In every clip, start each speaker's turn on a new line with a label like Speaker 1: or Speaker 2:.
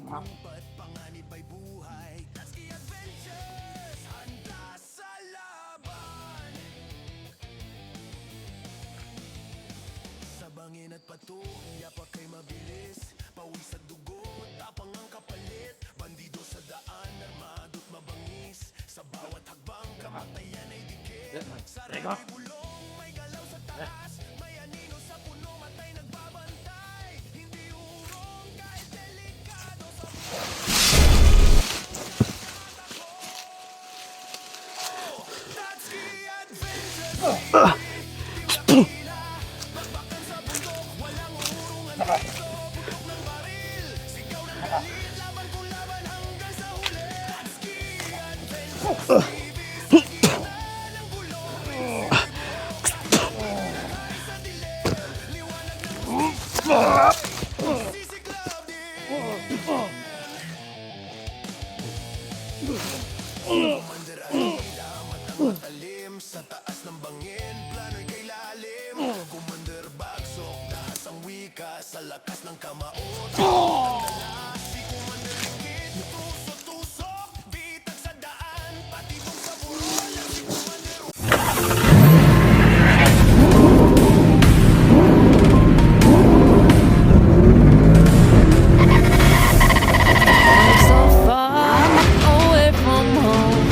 Speaker 1: Lumipad, panganib ay buhay. Tatski Adventures, handa sa laban. Sa bangin at pato, yapak ay mabilis. Pawis at dugo, tapang ang kapalit. Bandido sa daan, armado't mabangis. Sa bawat hakbang, kamatayan ay dikit. Sarili bulong, may galaw sa taas. May anino sa puno, matay nagbabantay. Hindi urong kahit delikado sa Tatski Adventures. Bakbakan sa bundok, walang uhurungan dito. Putok ng baril, sigaw ng dalil. Laban kung laban hanggang sa huli. Tatski Adventures TV, sa gitna ng gulo. May resibo, kahit buhay sa dilim. Liwanag ng hustisya, sisiklaw din. Commander Almeida, matang matalim. Sa taas ng bangin, plano'y kay lalim. Commander Bagsok, dahas ang wika. Sa lakas ng kamao, ang dala. Si Commander Likid, tusok-tusok. Bitag sa daan, patibong sa burol. Si Commander
Speaker 2: So far away from home.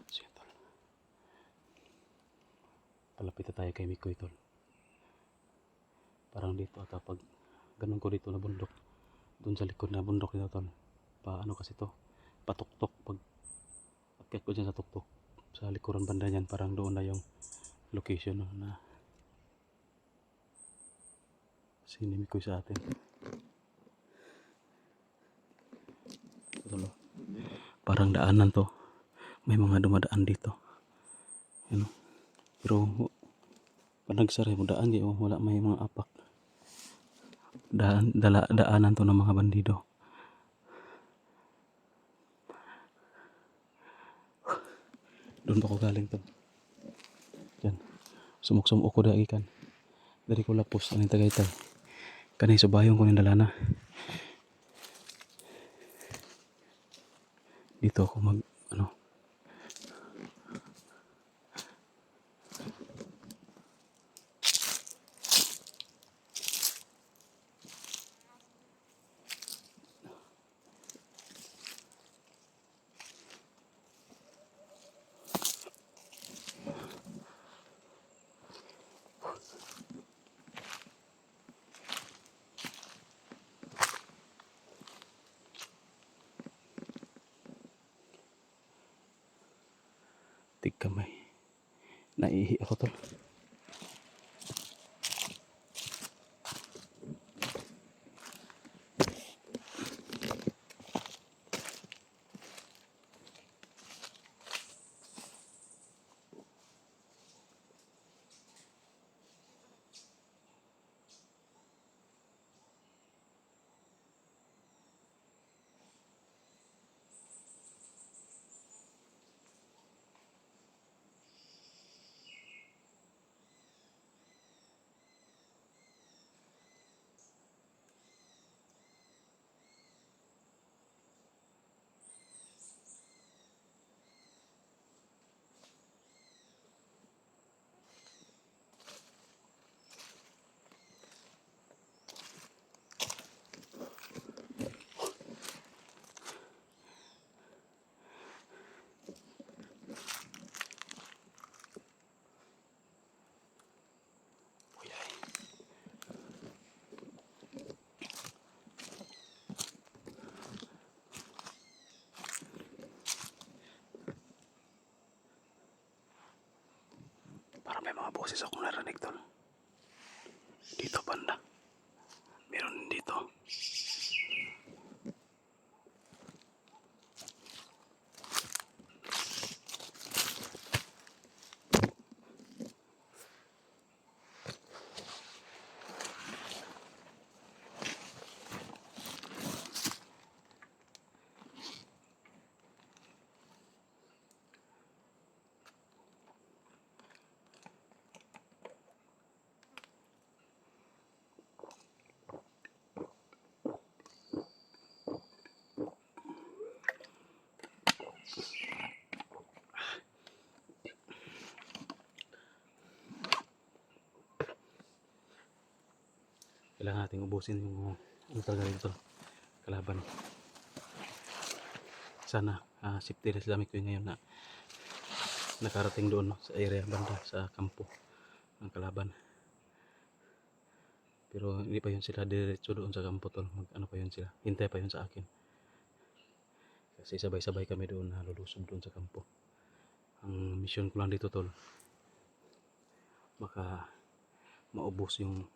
Speaker 3: Sige, tol. Palapit na tayo kay Mikoy, tol. Parang dito ata pag ganun ko dito na bundok. Doon sa likod na bundok nito, tol. Paano kasi to? Patuktok. Pag akyat ko dyan sa tuktok. Sa likuran banda niyan, parang doon na yung location no, na sini Mikoy sa atin. Ito, tol. Parang daanan to. May mga dumadaan dito. Ano? Pero pag nagsara mo daan, wala may mga apak. Daanan to ng mga bandido. Doon pa ko galing to. Yan. Sumuk-sumuk ko dagi kan. Dari ko lapos aning Tagaytay. Kanay subayong ko ning dalana. Dito ako mag ano. Tig kamay. Naihi ako tol. Parang may mga boses akong narinig tol. Dito banda. Meron dito. kailangan nating ubusin yung ano talaga dito kalaban. Sana safety rin sila ko ngayon na nakarating doon, no, sa area banda sa kampo ng kalaban. Pero hindi pa yun sila diretso doon sa kampo tol. Ano pa yun sila, hintay pa yun sa akin. Kasi sabay-sabay kami doon na lulusob doon sa kampo. Ang mission ko lang dito tol, baka maubos yung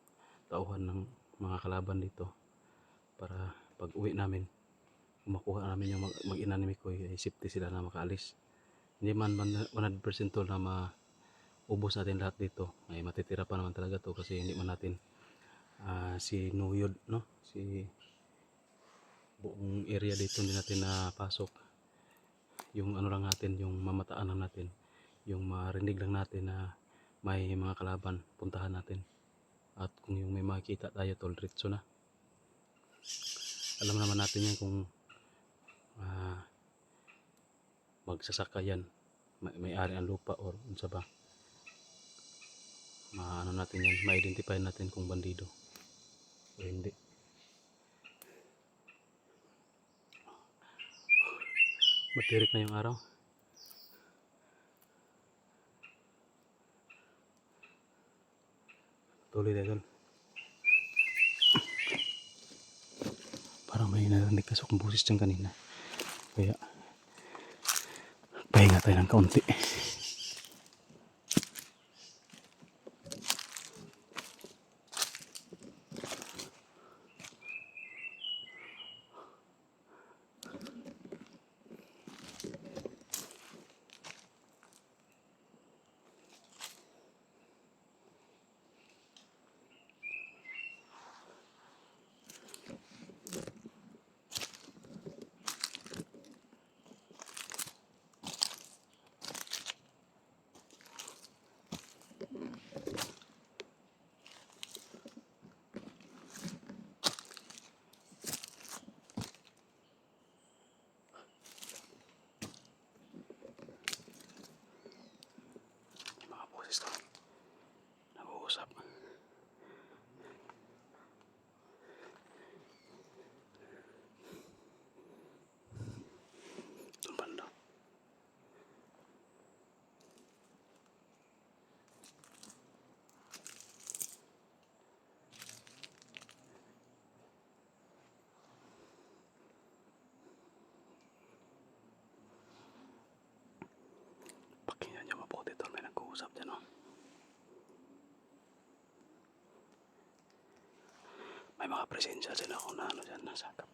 Speaker 3: tauhan ng mga kalaban dito para pag uwi namin, makuha namin yung mag-ina ni Mikoy, ay safety sila na makaalis. Hindi man 100% tol na maubos natin lahat dito, ay matitira pa naman talaga to kasi hindi man natin sinuyod, no, si buong area dito hindi natin napasok. Yung ano lang natin, yung mamataan lang natin, yung marinig lang natin na may mga kalaban, puntahan natin. At kung yung may makikita tayo tol, diretso na. Alam naman natin yan kung magsasaka yan, may-ari ang lupa or unsa ba. Maano natin yan, ma-identify natin kung bandido o hindi. Matirik na yung araw. Tuloy na doon. Parang may narinig ka sa kong busis dyan kanina. Kaya pahinga tayo ng kaunti. Mga boses to, nag-uusap. Doon banda. Pakinggan nyo mabuti tol, may nag-uusap dyan, oh. May mga presensya sila kung na ano dyan, nasakap.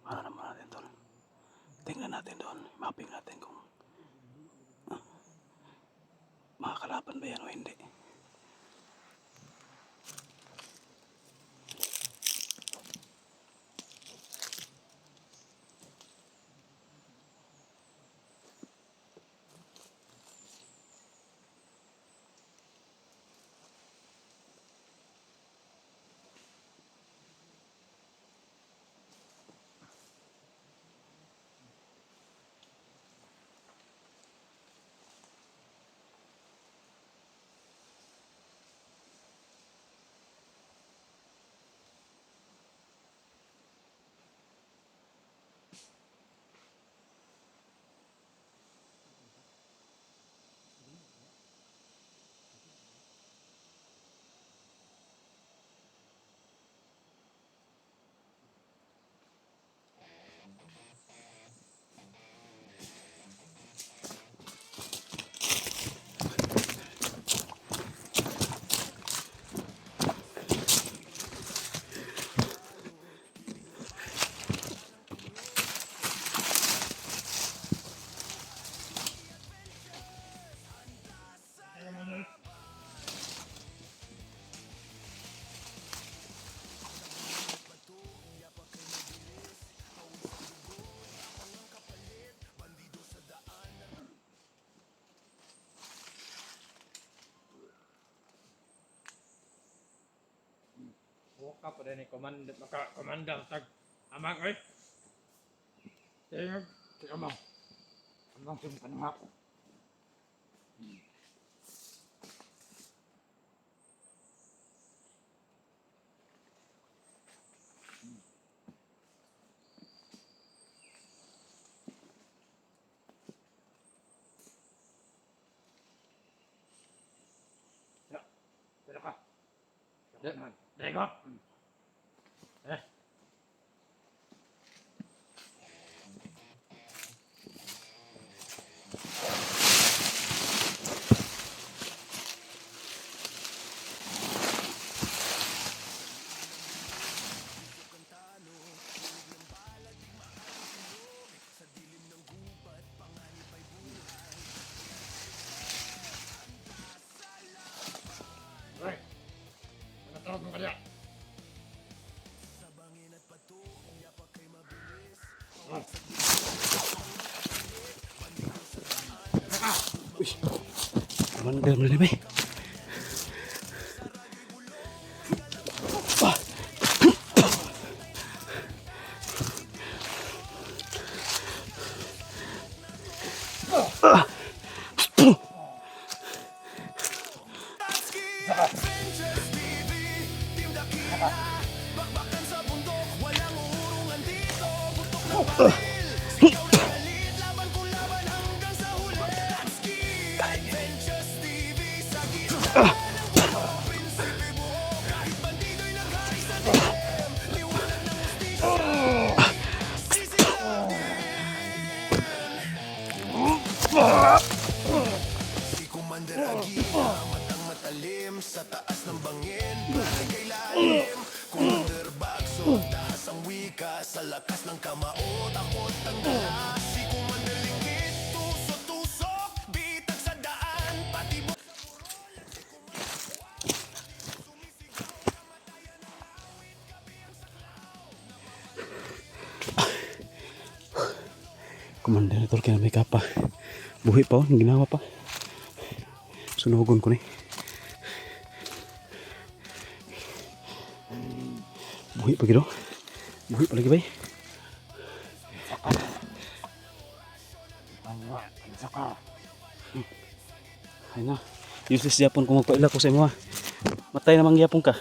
Speaker 3: Ano naman natin tol, tingnan natin doon, mapping natin kung makakalaban ba yan o hindi.
Speaker 4: Maka pa ni komandant maka komandant tag amang oi. Tingog amang. Amang sim kanha. Ya, pero ka. Tingog. Eh. Right. Ano mo kaya?
Speaker 3: Commander mo na ba?
Speaker 1: Adventures TV, Team Dakila, bakbakan sa bundok, walang urungan dito. Putok ng baril, sigaw ng galit, laban kung laban hanggang sa huli. Tatski, Adventures TV, sa gitna ng bundok, prinsipe buo, kahit bandido'y naghari sa dilim. Liwanag ng hustisya, sisilapin. Si Commander Aguila, matang matalim sa taas ng bangin, parang kay lalim. Commander Bagso, dahas ang wika sa lakas ng kamao, takot ang dala. Si Commander Lingkit, tuso-tusok, bitag sa daan, pati bu-
Speaker 3: Commander ito kaya may kapa. Buhi pa oh, ginawa pa. Sunugon ko ni. Buhi pa gino. Buhi pa lagi bay. Ay na. Useless Japon kung magpaila ko sa imo ha. Matay namang Japon ka.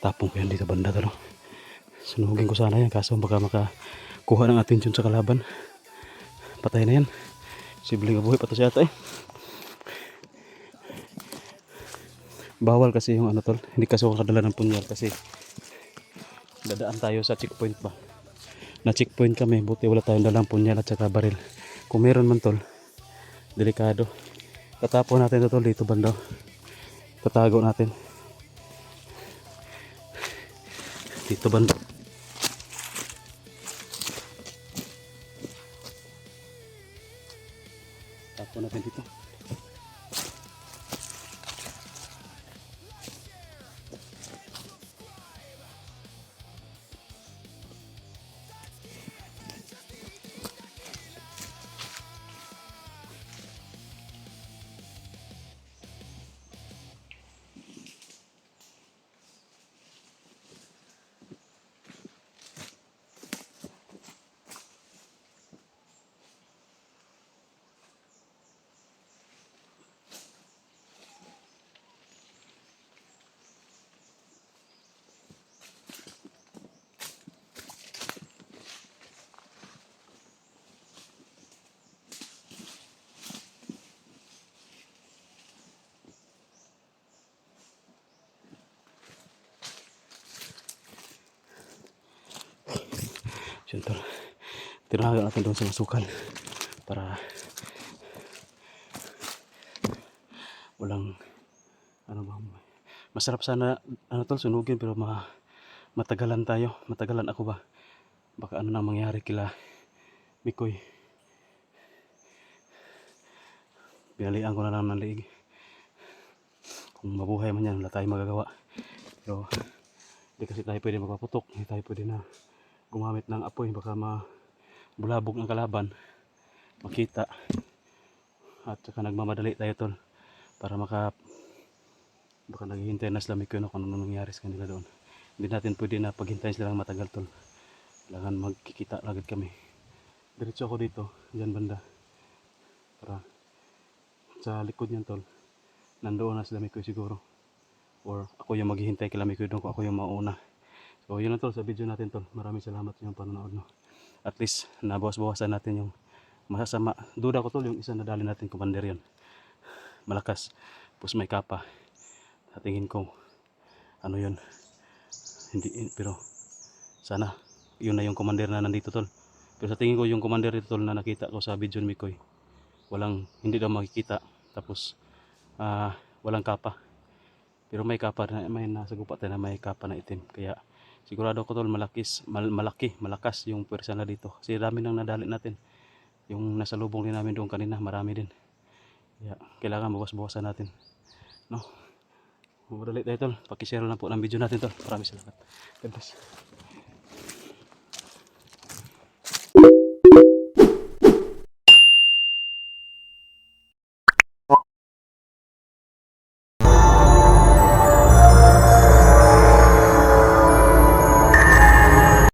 Speaker 3: Tapong ko yan dito banda to no. Sunugin ko sana yan kaso baka makakuha ng atensyon sa kalaban. Patay na yan. Sibling buhay pa to siya ata eh. Bawal kasi yung ano tol. Hindi kasi ako kadala ng punyal kasi dadaan tayo sa checkpoint ba. Na checkpoint kami. Buti wala tayong dalang punyal at saka baril. Kung meron man tol, delikado. Tatapon natin ito tol dito banda. Tatago natin. Dito banda. Tapon natin dito. Siyempre, tinahaga natin doon sa masukan para walang ano ba, masarap sana ano tol sunugin pero matagalan tayo. Matagalan ako ba? Baka ano na mangyari kila Mikoy. Pinalian ko na lang ng liig. Kung mabuhay man yan, wala tayong magagawa. Pero hindi kasi tayo pwede magpaputok. Hindi tayo pwede na gumamit ng apoy. Baka mabulabog ng kalaban. Makita. At saka nagmamadali tayo tol. Para baka naghihintay na sila Mikoy kung ano nangyari sa kanila doon. Hindi natin pwede na paghintayin silang matagal tol. Kailangan magkikita agad kami. Diretso ako dito. Diyan banda. Para sa likod niyan tol. Nandoon na sila Mikoy siguro. Or ako yung maghihintay kila Mikoy doon kung ako yung mauna. So yun na tol sa video natin tol. Maraming salamat sa inyong panonood. No? At least nabawas-bawasan natin yung masasama. Duda ko tol yung isa na dali natin commander yun. Malakas. Tapos may kapa. Sa tingin ko ano yun. Hindi pero sana yun na yung commander na nandito tol. Pero sa tingin ko yung commander dito tol na nakita ko sa video ni Mikoy. Hindi daw makikita. Tapos walang kapa. Pero may kapa na may nasa gupa tayo na may kapa na itim. Kaya sigurado ko tol malakas yung pwersa na dito. Kasi dami nang nadali natin. Yung nasa lubong din namin doon kanina, marami din. Kaya kailangan bawas-bawasan natin. No? Madali tayo tol. Paki-share lang po ng video natin tol. Maraming salamat. God bless.